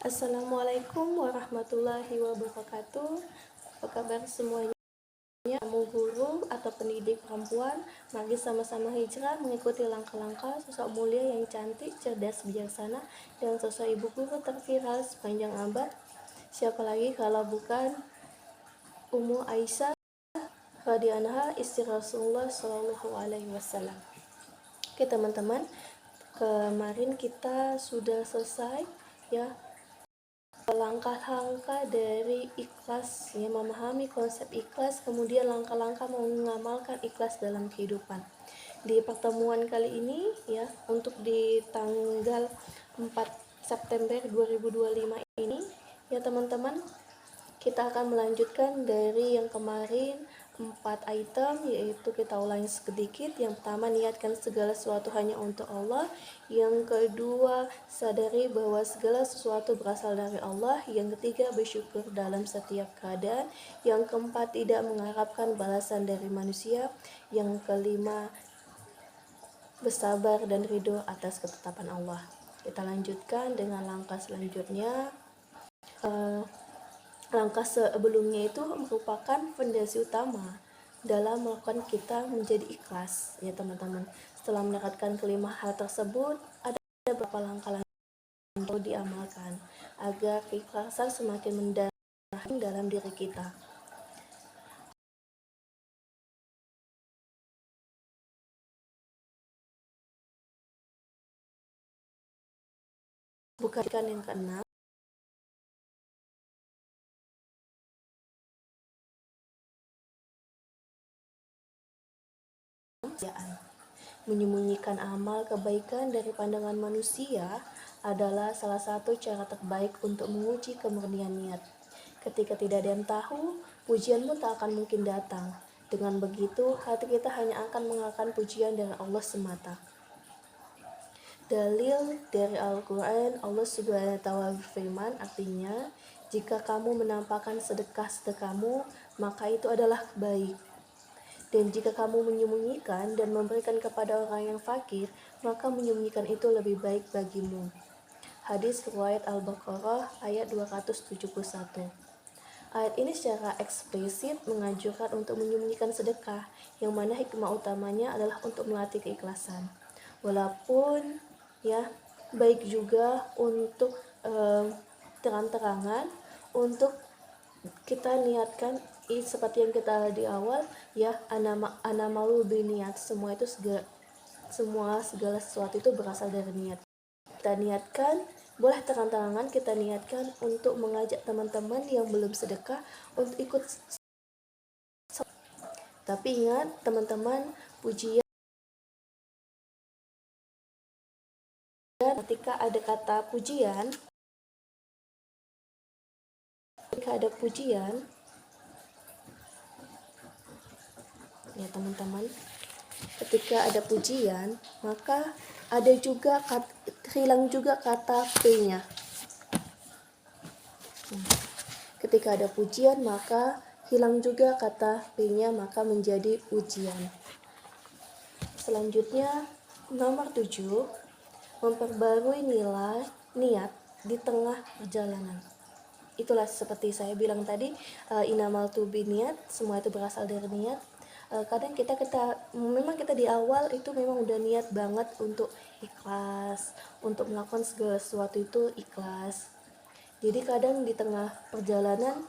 Assalamualaikum warahmatullahi wabarakatuh. Apa kabar semuanya? Kamu guru atau pendidik perempuan, mari sama-sama hijrah mengikuti langkah-langkah sosok mulia yang cantik, cerdas, bijaksana, dan sosok ibu guru terviral sepanjang abad. Siapa lagi kalau bukan Ummu Aisyah radhiyallahu anha, istri Rasulullah Shallallahu Alaihi Wasallam. Oke teman-teman, kemarin kita sudah selesai ya langkah-langkah dari ikhlas, ya, memahami konsep ikhlas, kemudian langkah-langkah mengamalkan ikhlas dalam kehidupan. Di pertemuan kali ini ya, untuk di tanggal 4 September 2025 ini ya teman-teman, kita akan melanjutkan dari yang kemarin 4 item, yaitu kita ulangi sedikit. Yang pertama, niatkan segala sesuatu hanya untuk Allah. Yang kedua, sadari bahwa segala sesuatu berasal dari Allah. Yang ketiga, bersyukur dalam setiap keadaan. Yang keempat, tidak mengharapkan balasan dari manusia. Yang kelima, bersabar dan ridho atas ketetapan Allah. Kita lanjutkan dengan langkah selanjutnya. Langkah sebelumnya itu merupakan fondasi utama dalam melakukan kita menjadi ikhlas ya teman-teman. Setelah mendapatkan kelima hal tersebut, ada beberapa langkah yang perlu diamalkan agar keikhlasan semakin mendalam dalam diri kita. Bukan yang keenam, menyembunyikan amal kebaikan dari pandangan manusia adalah salah satu cara terbaik untuk menguji kemurnian niat. Ketika tidak ada yang tahu, pujianmu tak akan mungkin datang. Dengan begitu, hati kita hanya akan mengeluarkan pujian dari Allah semata. Dalil dari Al-Quran, Allah Subhanahu wa Ta'ala berfirman, artinya, jika kamu menampakkan sedekah-sedekahmu, maka itu adalah baik. Dan jika kamu menyembunyikan dan memberikan kepada orang yang fakir, maka menyembunyikan itu lebih baik bagimu. Hadis riwayat Al-Baqarah ayat 271. Ayat ini secara eksplisit menganjurkan untuk menyembunyikan sedekah, yang mana hikmah utamanya adalah untuk melatih keikhlasan. Walaupun ya baik juga untuk terang-terangan, untuk kita niatkan seperti yang kita di awal ya, ana malu biniat, semua segala sesuatu itu berasal dari niat. Kita niatkan, boleh terang-terangan kita niatkan untuk mengajak teman-teman yang belum sedekah untuk ikut. Tapi ingat teman-teman, pujian ketika ada kata pujian, ya teman-teman, ketika ada pujian, maka ada juga hilang juga kata P-nya. Ketika ada pujian, maka hilang juga kata P-nya, maka menjadi ujian. Selanjutnya, nomor 7, memperbarui niat di tengah perjalanan. Itulah seperti saya bilang tadi, inamal tu biniat, semua itu berasal dari niat. Kadang kita memang kita di awal itu memang udah niat banget untuk ikhlas, untuk melakukan segala sesuatu itu ikhlas. Jadi kadang di tengah perjalanan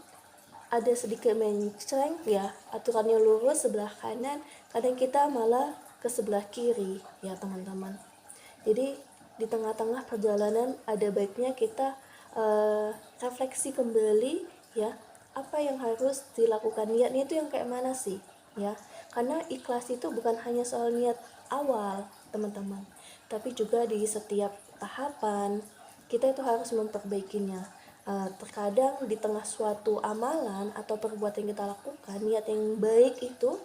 ada sedikit menceng ya, aturannya lurus sebelah kanan, kadang kita malah ke sebelah kiri ya teman-teman. Jadi di tengah-tengah perjalanan ada baiknya kita refleksi kembali ya, apa yang harus dilakukan, niatnya itu yang kayak mana sih ya, karena ikhlas itu bukan hanya soal niat awal teman-teman, tapi juga di setiap tahapan kita itu harus memperbaikinya. Terkadang di tengah suatu amalan atau perbuatan yang kita lakukan, niat yang baik itu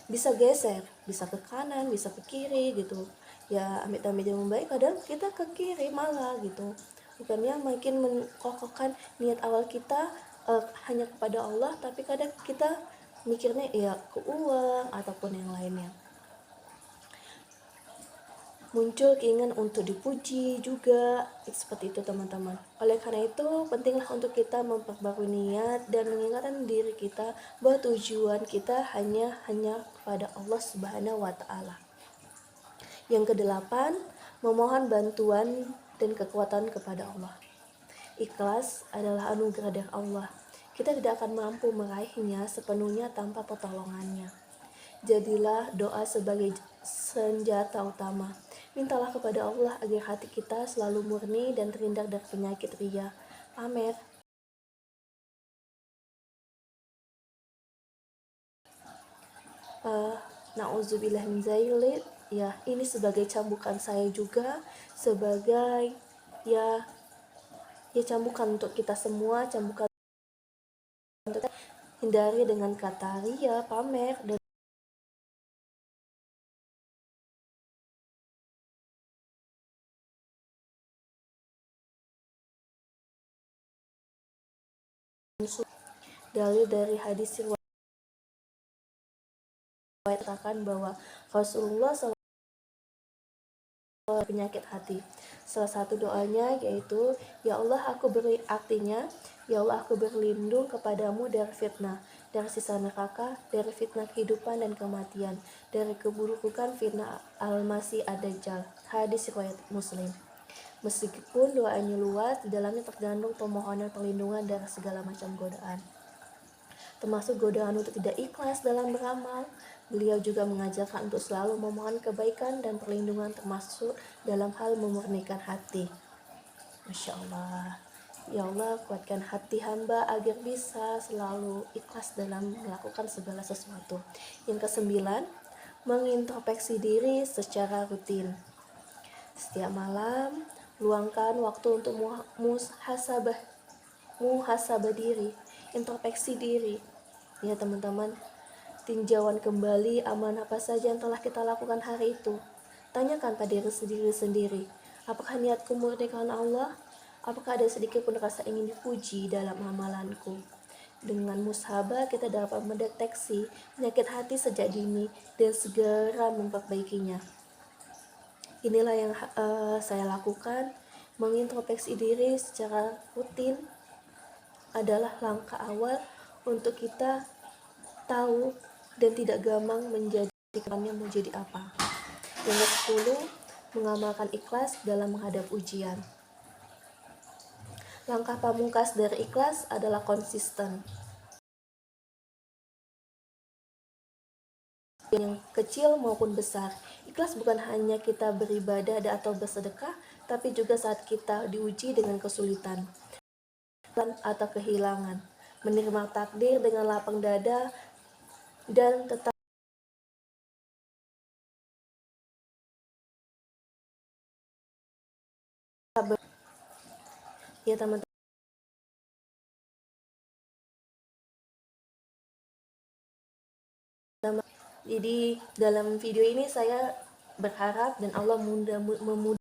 bisa geser, bisa ke kanan, bisa ke kiri gitu ya, amit-amit yang baik kadang kita ke kiri malah gitu, bukannya makin menkokohkan niat awal kita hanya kepada Allah, tapi kadang kita mikirnya ya ke uang ataupun yang lainnya. muncul keinginan untuk dipuji juga, seperti itu teman-teman. Oleh karena itu pentinglah untuk kita memperbarui niat dan mengingatkan diri kita bahwa tujuan kita hanya kepada Allah Subhanahu wa Ta'ala. Yang kedelapan, memohon bantuan dan kekuatan kepada Allah. Ikhlas adalah anugerah dari Allah. Kita tidak akan mampu meraihnya sepenuhnya tanpa pertolongannya. Jadilah doa sebagai senjata utama. Mintalah kepada Allah agar hati kita selalu murni dan terhindar dari penyakit ria, pamer. Nauzubillah min zailit. Ya, ini sebagai cambukan saya juga, sebagai ya cambukan untuk kita semua, cambukan untuk hindari dengan kata ria, pamer, dan dalil dari hadis riwayat katakan bahwa Rasulullah SAW penyakit hati. Salah satu doanya yaitu, ya Allah aku berlindung kepadamu dari fitnah, dari siksa neraka, dari fitnah kehidupan dan kematian, dari keburukan fitnah al-masih ad-dajjal. Hadis riwayat Muslim. Meskipun doanya luas, di dalamnya terkandung permohonan perlindungan dari segala macam godaan, termasuk godaan untuk tidak ikhlas dalam beramal. Beliau juga mengajarkan untuk selalu memohon kebaikan dan perlindungan, termasuk dalam hal memurnikan hati. Masya Allah. Ya Allah, kuatkan hati hamba agar bisa selalu ikhlas dalam melakukan segala sesuatu. Yang kesembilan, mengintrospeksi diri secara rutin. Setiap malam, luangkan waktu untuk muhasabah diri, introspeksi diri. Ya teman-teman, tinjauan kembali amanah apa saja yang telah kita lakukan hari itu. Tanyakan pada diri sendiri, apakah niatku murni karena Allah? Apakah ada sedikit pun rasa ingin dipuji dalam amalanku? Dengan muhasabah kita dapat mendeteksi penyakit hati sejak dini dan segera memperbaikinya. Inilah yang saya lakukan. Mengintrospeksi diri secara rutin adalah langkah awal untuk kita tahu dan tidak gampang menjadikannya menjadi apa. Yang ke-10, mengamalkan ikhlas dalam menghadap ujian. Langkah pamungkas dari ikhlas adalah konsisten. Yang kecil maupun besar. Ikhlas bukan hanya kita beribadah atau bersedekah, tapi juga saat kita diuji dengan kesulitan atau kehilangan, menerima takdir dengan lapang dada dan tetap ya teman-teman. Jadi dalam video ini saya berharap dan Allah memudahkan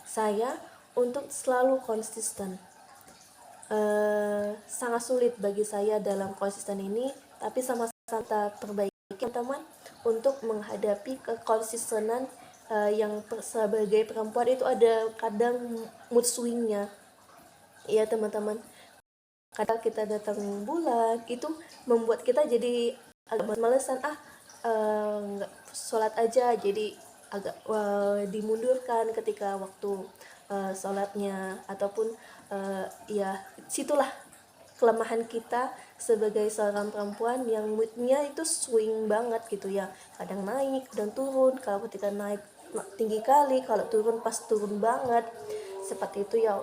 saya untuk selalu konsisten. Sangat sulit bagi saya dalam konsisten ini, tapi sama-sama kita perbaiki teman-teman untuk menghadapi kekonsistenan yang sebagai perempuan itu ada kadang mood swingnya. Ya teman-teman, kadang kita datang bulan itu membuat kita jadi agak malesan, nggak sholat aja, jadi agak dimundurkan ketika waktu sholatnya, ataupun ya situlah kelemahan kita sebagai seorang perempuan yang moodnya itu swing banget gitu ya, kadang naik dan turun, kalau ketika naik tinggi kali, kalau turun pas turun banget, seperti itu ya.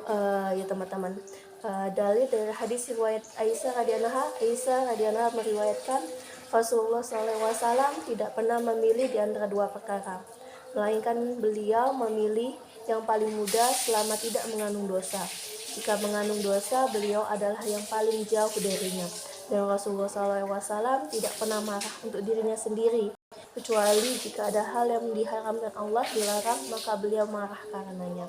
Ya teman-teman, dalil dari hadis riwayat Aisyah radhiyallahu meriwayatkan Rasulullah SAW tidak pernah memilih di antara dua perkara, melainkan beliau memilih yang paling mudah selama tidak mengandung dosa. Jika mengandung dosa, beliau adalah yang paling jauh darinya. Dan Rasulullah SAW tidak pernah marah untuk dirinya sendiri, kecuali jika ada hal yang diharamkan Allah dilarang, maka beliau marah karenanya.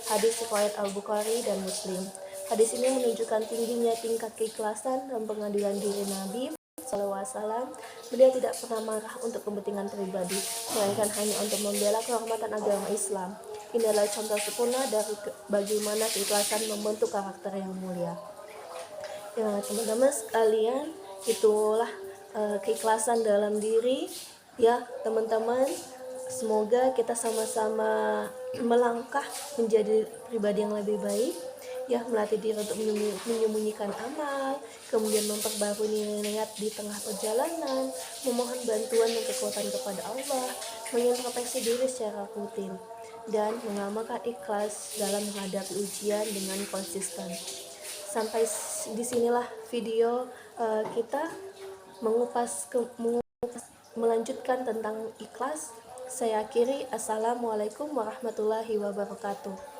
Hadis riwayat Al-Bukhari dan Muslim. Hadis ini menunjukkan tingginya tingkat keikhlasan dan pengadilan diri Nabi SAW, beliau tidak pernah marah untuk kepentingan pribadi, melainkan hanya untuk membela kehormatan agama Islam. Ini adalah contoh sempurna dari bagaimana keikhlasan membentuk karakter yang mulia. Ya, teman-teman sekalian, itulah keikhlasan dalam diri. Ya, teman-teman, semoga kita sama-sama melangkah menjadi pribadi yang lebih baik. Ya, melatih diri untuk menyembunyikan amal, kemudian memperbarui nilai di tengah perjalanan, memohon bantuan dan kekuatan kepada Allah, mengintrospeksi diri secara rutin, dan mengamalkan ikhlas dalam menghadapi ujian dengan konsisten. Sampai disinilah video kita melanjutkan tentang ikhlas. Saya akhiri. Assalamualaikum warahmatullahi wabarakatuh.